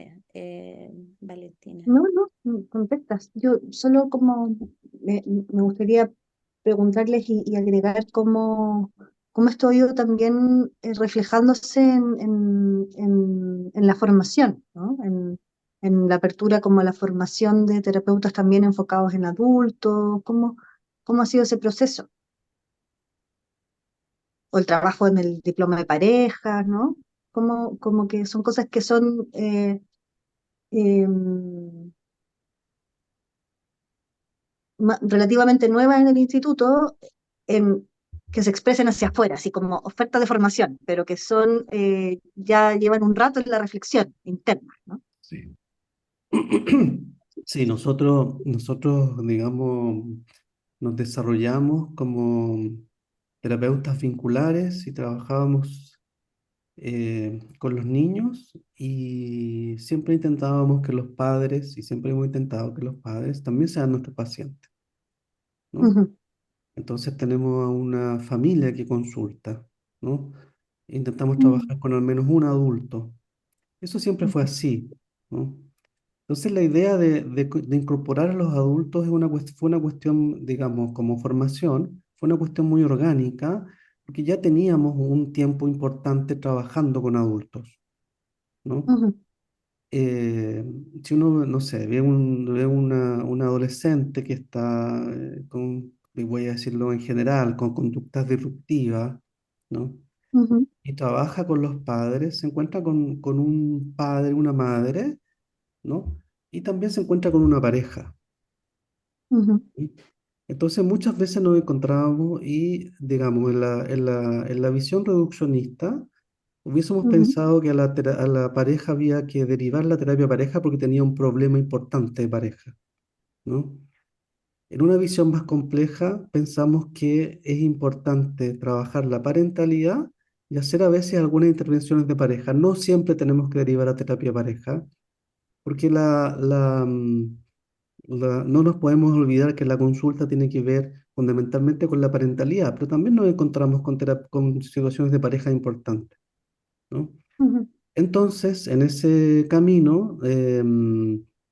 Valentina. No, no, contestas. Yo solo como me gustaría preguntarles y agregar cómo esto ha ido también reflejándose en la formación, ¿no? En la apertura como a la formación de terapeutas también enfocados en adultos, cómo ha sido ese proceso, o el trabajo en el diploma de pareja, ¿no? Como que son cosas que son em, relativamente nuevas en el instituto, en, que se expresen hacia afuera, así como ofertas de formación, pero que son, ya llevan un rato en la reflexión interna, ¿no? Sí. Sí, nosotros, digamos, nos desarrollamos como terapeutas vinculares y trabajábamos con los niños y siempre intentábamos que los padres, y siempre hemos intentado que los padres también sean nuestros pacientes, ¿no? Ujú, Entonces tenemos a una familia que consulta, ¿no? Intentamos Mm, trabajar con al menos un adulto. Eso siempre fue ujú, así, ¿no? Entonces la idea de incorporar a los adultos fue una cuestión, digamos, como formación, fue una cuestión muy orgánica, porque ya teníamos un tiempo importante trabajando con adultos, ¿no? ujú, Eh, si uno, no sé, ve una adolescente que está y voy a decirlo en general, con conductas disruptivas, ¿no? ujú, Y trabaja con los padres, se encuentra con un padre, una madre, ¿no? Y también se encuentra con una pareja. ujú, ¿Sí? Entonces muchas veces nos encontrábamos y, digamos, en la visión reduccionista, hubiésemos ujú, pensado que a la pareja había que derivar la terapia pareja porque tenía un problema importante de pareja, ¿no? En una visión más compleja, pensamos que es importante trabajar la parentalidad y hacer a veces algunas intervenciones de pareja. No siempre tenemos que derivar a terapia pareja, porque no nos podemos olvidar que la consulta tiene que ver fundamentalmente con la parentalidad, pero también nos encontramos con situaciones de pareja importantes, ¿no? ujú, Entonces, en ese camino,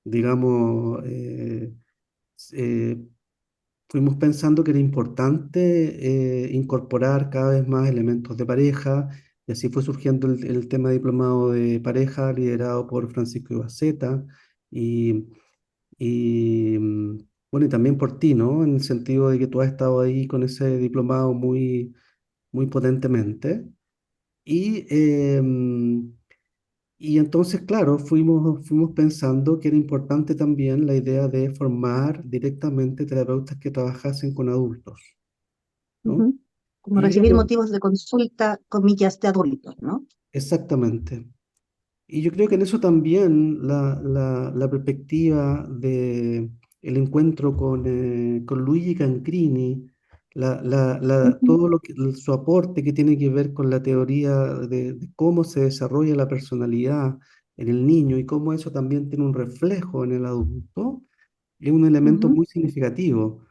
digamos, eh, fuimos pensando que era importante incorporar cada vez más elementos de pareja, y así fue surgiendo el tema diplomado de pareja liderado por Francisco Ibaceta, y, bueno, y también por ti, ¿no? En el sentido de que tú has estado ahí con ese diplomado muy, muy potentemente. Y, y entonces, claro, fuimos pensando que era importante también la idea de formar directamente terapeutas que trabajasen con adultos, ¿no? ujú. Como Y yo recibir creo, motivos de consulta, comillas, de adultos, ¿no? exactamente. Y yo creo que en eso también la perspectiva de el encuentro con Luigi Cancrini, Ujú, todo su aporte que tiene que ver con la teoría de cómo se desarrolla la personalidad en el niño y cómo eso también tiene un reflejo en el adulto, es un elemento ujú, muy significativo.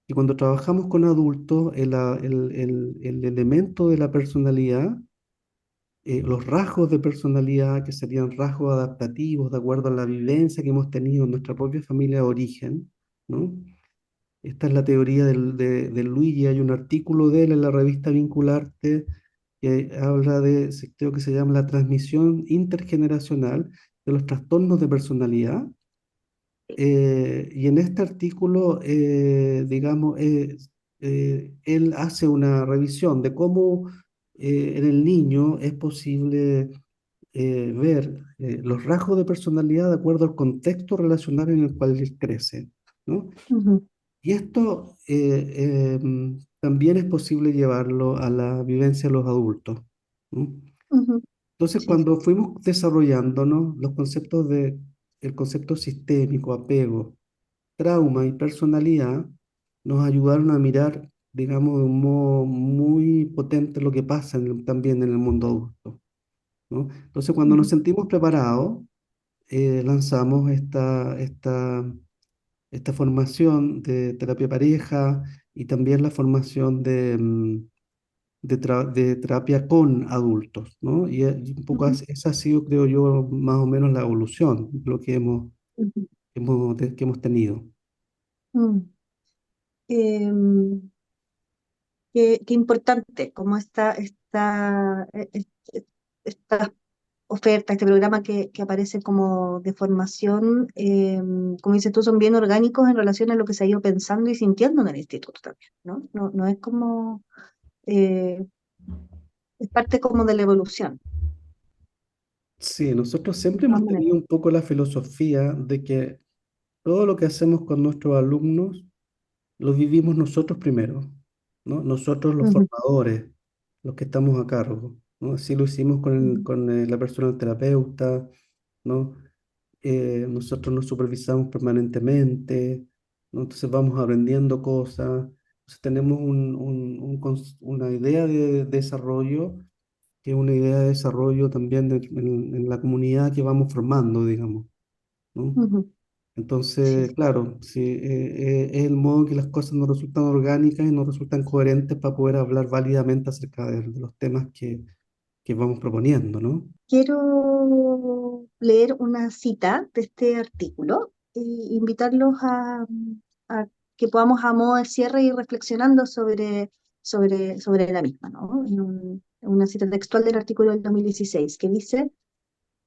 Y cuando trabajamos con adultos, el elemento de la personalidad, los rasgos de personalidad, que serían rasgos adaptativos de acuerdo a la vivencia que hemos tenido en nuestra propia familia de origen, ¿no? Esta es la teoría de Luigi. Hay un artículo de él en la revista Vincularte que habla creo que se llama la transmisión intergeneracional de los trastornos de personalidad. Y en este artículo, digamos, él hace una revisión de cómo en el niño es posible ver los rasgos de personalidad de acuerdo al contexto relacional en el cual él crece, ¿no? ujú, Y esto también es posible llevarlo a la vivencia de los adultos, ¿no? ujú. Entonces, Sí. cuando fuimos desarrollándonos los conceptos el concepto sistémico, apego, trauma y personalidad, nos ayudaron a mirar, digamos, de un modo muy potente lo que pasa también en el mundo adulto, ¿no? Entonces, cuando nos Ujú, sentimos preparados, lanzamos esta formación de terapia pareja y también la formación de terapia con adultos, ¿no? Y un poco ujú, esa ha sido, creo yo, más o menos la evolución, lo ujú, que hemos tenido. mm. Em, qué importante, como esta oferta, este programa que aparece como de formación, como dices tú, son bien orgánicos en relación a lo que se ha ido pensando y sintiendo en el instituto también, ¿no? No es como, eh, es parte como de la evolución, Sí, nosotros de siempre todas hemos maneras. tenido un poco la filosofía de que todo lo que hacemos con nuestros alumnos lo vivimos nosotros primero, ¿no? Nosotros los Ujú, formadores, los que estamos a cargo, ¿no? Así lo hicimos ujú, con la persona terapeuta, ¿no? Nosotros nos supervisamos permanentemente, ¿no? Entonces vamos aprendiendo cosas, entonces tenemos una idea de desarrollo, que es una idea de desarrollo también en la comunidad que vamos formando, digamos, ¿no? ujú. Sí, Entonces, claro, sí, es el modo en que las cosas no resultan orgánicas y no resultan coherentes para poder hablar válidamente acerca de los temas que vamos proponiendo, ¿no? quiero leer una cita de este artículo e invitarlos a que podamos a modo de cierre ir reflexionando sobre la misma, ¿no? En una cita textual del artículo del 2016 que dice: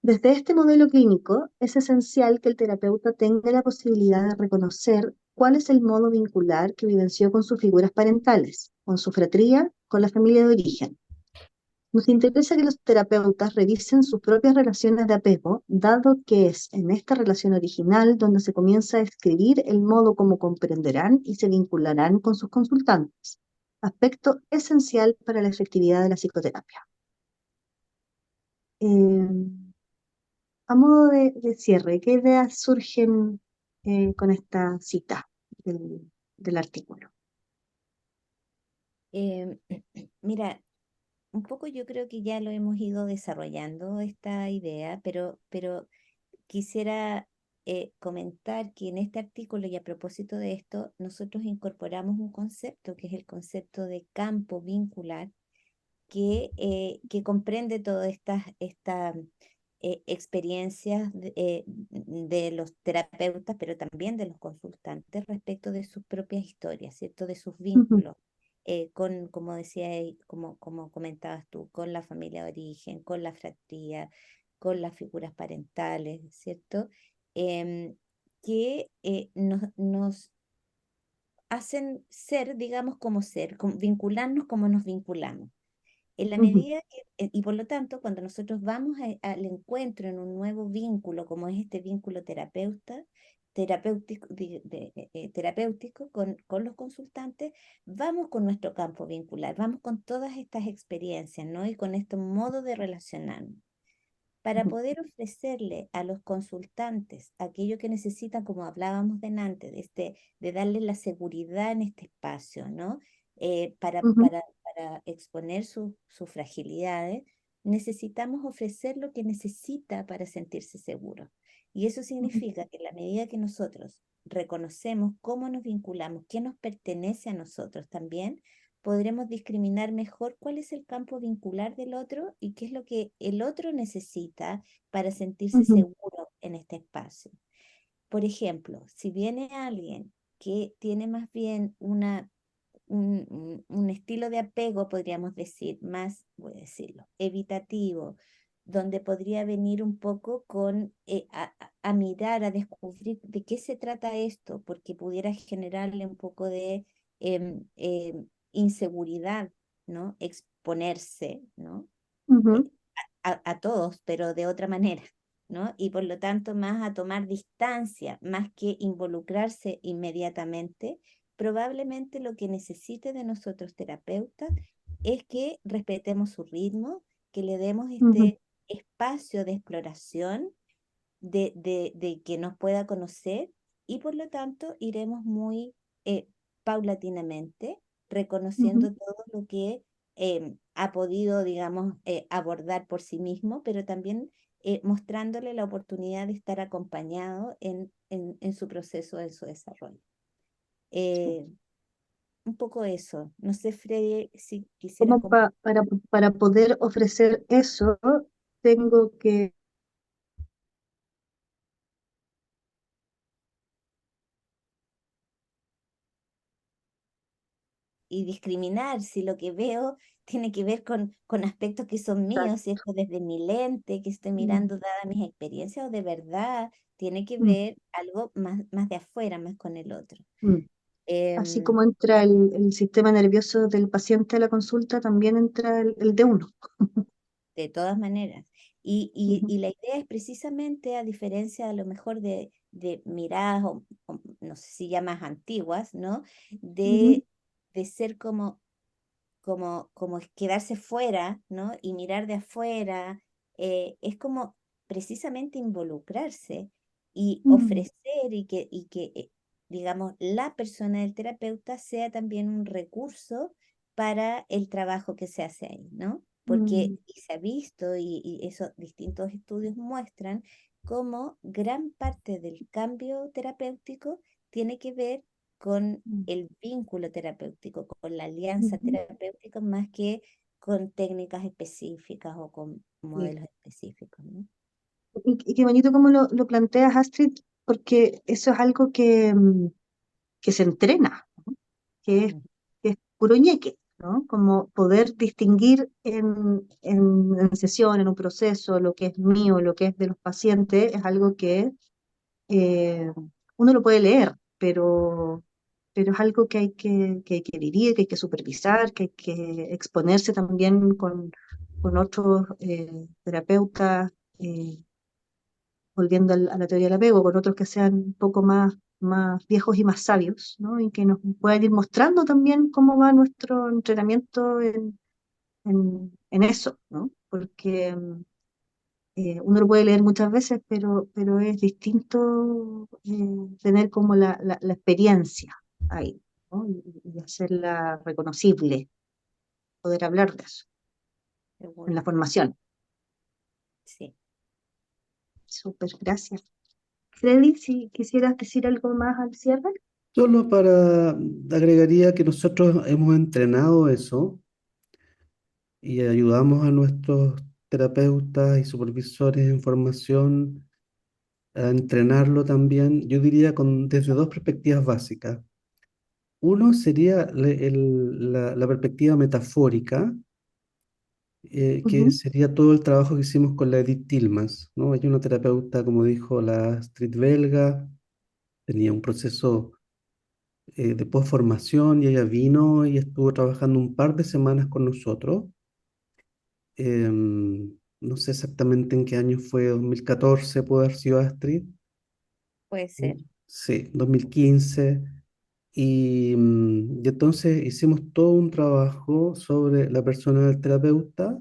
desde este modelo clínico, es esencial que el terapeuta tenga la posibilidad de reconocer cuál es el modo vincular que vivenció con sus figuras parentales, con su fratría, con la familia de origen. Nos interesa que los terapeutas revisen sus propias relaciones de apego, dado que es en esta relación original donde se comienza a escribir el modo como comprenderán y se vincularán con sus consultantes, aspecto esencial para la efectividad de la psicoterapia. Eh, a modo de cierre, ¿qué ideas surgen con esta cita del artículo? Em, Mira, un poco yo creo que ya lo hemos ido desarrollando esta idea, pero quisiera comentar que en este artículo y a propósito de esto, nosotros incorporamos un concepto que es el concepto de campo vincular, que comprende todas estas experiencias de los terapeutas, pero también de los consultantes respecto de sus propias historias, ¿cierto? De sus Ujú, vínculos. Como decía, como comentabas tú, con la familia de origen, con la fratría, con las figuras parentales, ¿cierto? Em, que nos hacen ser, digamos, como ser, vincularnos como nos vinculamos. En la ujú, medida que, y por lo tanto, cuando nosotros vamos al encuentro en un nuevo vínculo, como es este vínculo terapéutico, terapéutico con los consultantes, vamos con nuestro campo vincular, vamos con todas estas experiencias, ¿no? Y con este modo de relacionarnos para ujú, poder ofrecerle a los consultantes aquello que necesitan, como hablábamos delante, de darles la seguridad en este espacio, ¿no? ujú, Para exponer sus fragilidades, necesitamos ofrecer lo que necesita para sentirse seguro. Y eso ujú, significa que en la medida que nosotros reconocemos cómo nos vinculamos, qué nos pertenece a nosotros también, podremos discriminar mejor cuál es el campo vincular del otro y qué es lo que el otro necesita para sentirse ujú, seguro en este espacio. Por ejemplo, si viene alguien que tiene más bien un estilo de apego, podríamos decir, más, voy a decirlo, evitativo, donde podría venir un poco a mirar, a descubrir de qué se trata esto, porque pudiera generarle un poco de inseguridad, ¿no? Exponerse, ¿no? ujú, Eh, a todos, pero de otra manera, ¿no? Y por lo tanto, más a tomar distancia, más que involucrarse inmediatamente, probablemente lo que necesite de nosotros terapeutas es que respetemos su ritmo, que le demos ujú, este espacio de exploración, de que nos pueda conocer y por lo tanto iremos muy paulatinamente ujú, reconociendo todo lo que ha podido, digamos, abordar por sí mismo, pero también mostrándole la oportunidad de estar acompañado en su proceso, en su desarrollo. sí. Eh, un poco eso. No sé, Freddy, si quisieras Como para poder ofrecer eso, tengo que... y discriminar si lo que veo tiene que ver con aspectos que son míos, si esto desde mi lente, que estoy Mm, mirando dada mis experiencias, o de verdad tiene que mm, ver algo más de afuera, más con el otro. mm. Así Em, como entra el sistema nervioso del paciente a la consulta, también entra el de uno. de todas maneras. Y, Ujú, y la idea es precisamente, a diferencia a lo mejor de miradas, o no sé si ya más antiguas, ¿no? ujú, De ser como es quedarse fuera, ¿no? Y mirar de afuera, es como precisamente involucrarse y mm, ofrecer y que, digamos, la persona del terapeuta sea también un recurso para el trabajo que se hace ahí, ¿no? Porque mm, y se ha visto y esos distintos estudios muestran cómo gran parte del cambio terapéutico tiene que ver con el vínculo terapéutico, con la alianza Ujú. terapéutica, más que con técnicas específicas o con Sí. modelos específicos, ¿no? Y qué bonito cómo lo planteas, Astrid, porque eso es algo que se entrena, ¿no? que es, Ujú. que es puro ñeque, ¿no? Como poder distinguir en sesión, en un proceso, lo que es mío, lo que es de los pacientes, es algo que eh, uno lo puede leer, pero es algo que hay que vivir, que hay que supervisar, que hay que exponerse también con otros terapeutas, eh, volviendo a la teoría del apego, con otros que sean un poco más viejos y más sabios, ¿no? Y que nos puedan ir mostrando también cómo va nuestro entrenamiento en eso, ¿no? Porque uno lo puede leer muchas veces, pero es distinto tener como la experiencia ahí, ¿no? Y hacerla reconocible, poder hablar de eso en Seguro, la formación. sí. Súper, gracias. Freddy, si quisieras decir algo más al cierre. Solo agregaría que nosotros hemos entrenado eso y ayudamos a nuestros terapeutas y supervisores en formación a entrenarlo también, yo diría desde dos perspectivas básicas. Uno sería la perspectiva metafórica, que Ujú, sería todo el trabajo que hicimos con la Edith Tillmans, ¿no? Ella es una terapeuta, como dijo la Astrid belga, tenía un proceso de posformación y ella vino y estuvo trabajando un par de semanas con nosotros. No sé exactamente en qué año fue, 2014 puede haber sido Astrid. Puede ser. Sí, 2015. Y entonces hicimos todo un trabajo sobre la persona del terapeuta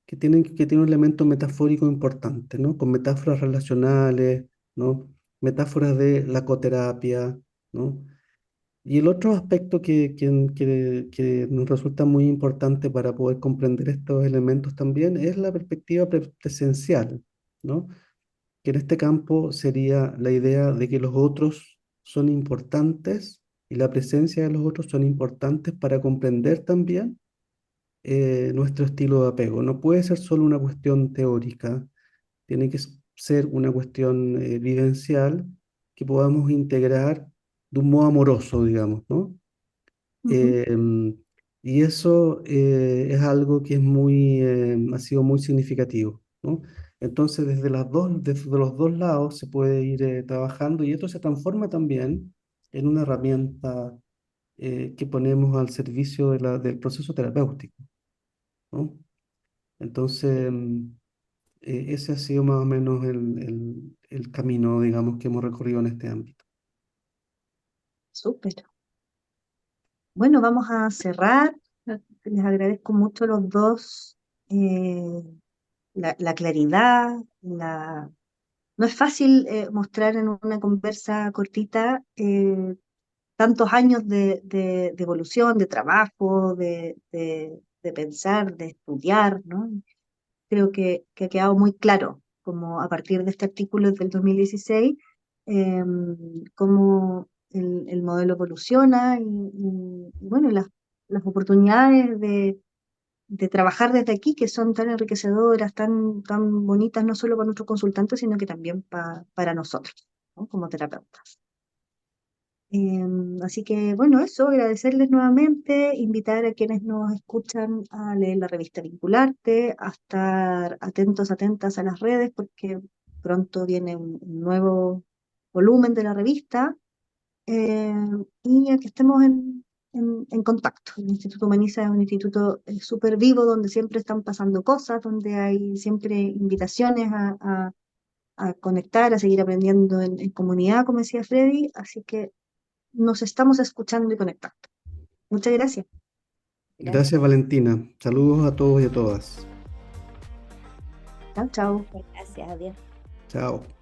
que tiene un elemento metafórico importante, ¿no? Con metáforas relacionales, ¿no? Metáforas de la coterapia, ¿no? Y el otro aspecto que nos resulta muy importante para poder comprender estos elementos también es la perspectiva presencial, ¿no? Que en este campo sería la idea de que los otros son importantes y la presencia de los otros son importantes para comprender también nuestro estilo de apego. No puede ser solo una cuestión teórica, tiene que ser una cuestión vivencial que podamos integrar de un modo amoroso, digamos, ¿no? ujú. Em, y eso es algo que ha sido muy significativo, ¿no? Entonces, desde los dos lados se puede ir trabajando y esto se transforma también en una herramienta que ponemos al servicio del proceso terapéutico, ¿no? Entonces, ese ha sido más o menos el camino, digamos, que hemos recorrido en este ámbito. Súper. Bueno, vamos a cerrar. Les agradezco mucho a los dos eh, la claridad, no es fácil mostrar en una conversa cortita tantos años de evolución, de trabajo, de pensar, de estudiar, ¿no? Creo que ha quedado muy claro, como a partir de este artículo del 2016, eh, cómo el modelo evoluciona y bueno, las oportunidades de trabajar desde aquí, que son tan enriquecedoras, tan bonitas, no solo para nuestros consultantes, sino que también para nosotros, ¿no? Como terapeutas. Así que, bueno, eso, agradecerles nuevamente, invitar a quienes nos escuchan a leer la revista Vincularte, a estar atentos, atentas a las redes, porque pronto viene un nuevo volumen de la revista, eh, y a que estemos en contacto. El Instituto Humaniza es un instituto súper vivo, donde siempre están pasando cosas, donde hay siempre invitaciones a conectar, a seguir aprendiendo en comunidad, como decía Freddy, así que nos estamos escuchando y conectando. Muchas gracias. Gracias, Gracias. Valentina. Saludos a todos y a todas. Chao, chao. Gracias, adiós. Chao.